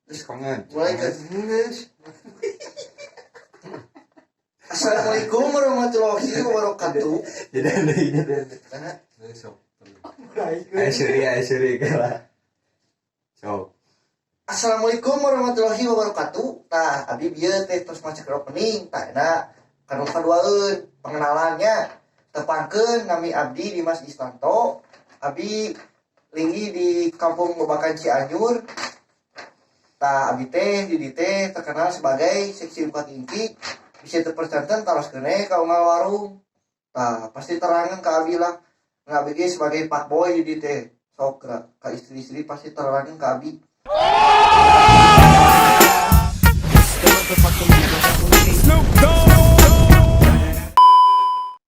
Terus kangen. Mulai kan geus. Assalamualaikum warahmatullahi wabarakatuh. Jadi. Sok. Ayo suri kalah. Sok. Assalamualaikum warahmatullahi wabarakatuh. Tah, abdi bieu teh tos macak opening, tah na kanu kaduaeun pengenalannya. Tepangkeun nami abdi Dimas Istanto. Abdi linggi di Kampung Babakan Cianjur. Tah abdi teh di teh terkenal sebagai seksi 4 inci. Bisa terpercanten taros kene ka unggal warung. Tah, pasti terangan ka abdi lah. Ngabdi ge sebagai pak boy di teh. Sok ka istri-istri pasti terangan ka abdi.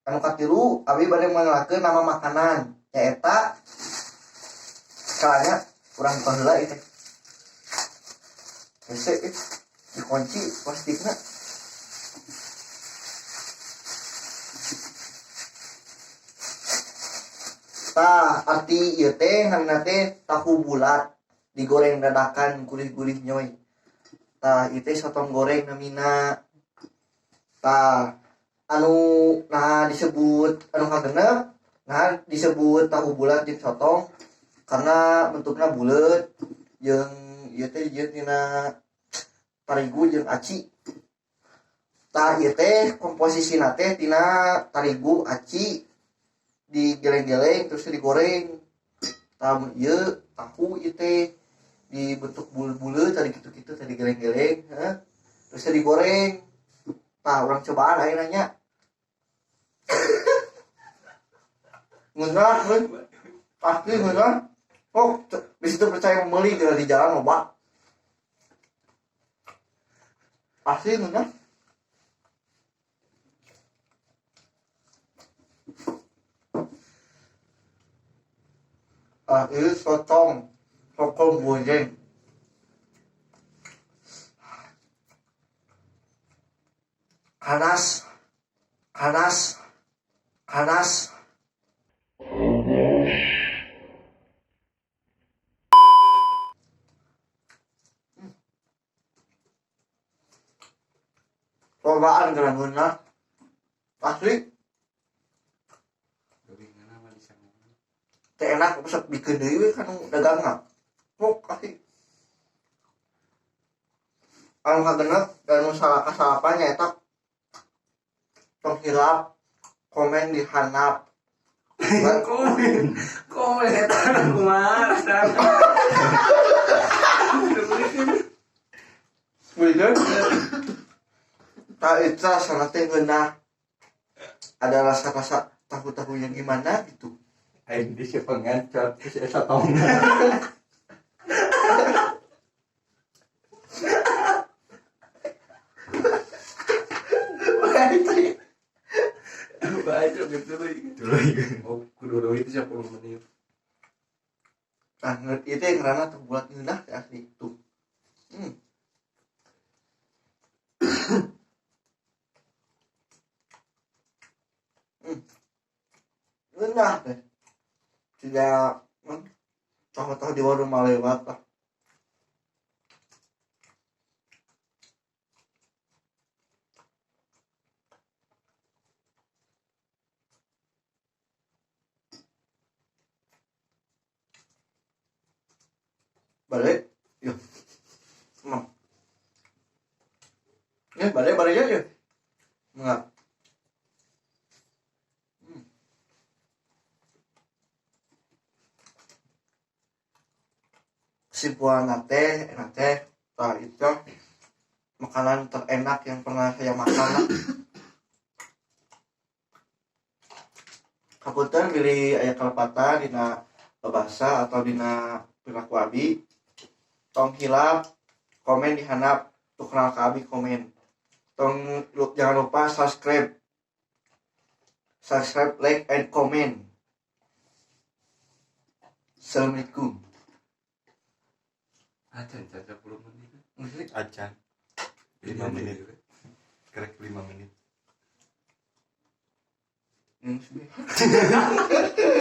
Anu katilu abdi bade mengenalkeun nama makanan nyaeta kalanya urang buka heula ieu teh. Hese dikunci plastikna. Tah arti ieu teh namina teh tahu bulat digoreng dadakan gurih-gurih nyoy. Tah ieu teh sotong goreng namina. Tah anu nah disebut anu kagenep nah disebut tahu bulat jeung sotong karena bentukna bulet jeung ieu teh jeung tina tarigu jeung aci. Tah ieu teh komposisina teh tina tarigu aci digeleng-geleng terus digoreng. Tah mun ieu tahu ieu teh dibentuk bulet-bulet tadi gitu-gitu tadi geleng-geleng terus digoreng. Tah urang cobaan aya nanya. Ngeunah pasti ngeunah. Oh, bisa tuh percaya membeli di jalan loba. Pasti ngeunah. Ini sotong goreng. Panas. Cobaan gerangeunna. Pasti teh enak bisa bikin deui we kan dagangna. Oh, pasti. Anu kagenep dan anu salapa nyaeta tong hilap komen di handap. Komen eta kumaha rasana. Bener. Tak itu rasana teh geunah. Ada rasa-rasa tahu-tahu yang gimana gitu. Aing di siapa ngancot si eta tong. Baca gitu lagi. Oh, kudu itu 10 menit. Nah, itu yang karena terbuat ngeunah teh asli tuh. Ngeunah teh. Tidak tahu-tahu di warung malewat lah. Balik, yuk, ya balik aja, enggak. Kesimpulan teh, tah itu makanan terenak yang pernah saya makan. Kapunten pilih aya kalepatan dina bahasa atau dina perilaku abdi. Tong hilap komen di handap tuh kenal ka abdi komen. Jangan lupa subscribe, like and comment. Assalamualaikum. Acan 10 menit. Acan 5 menit. Kerek 5 menit. Sudah.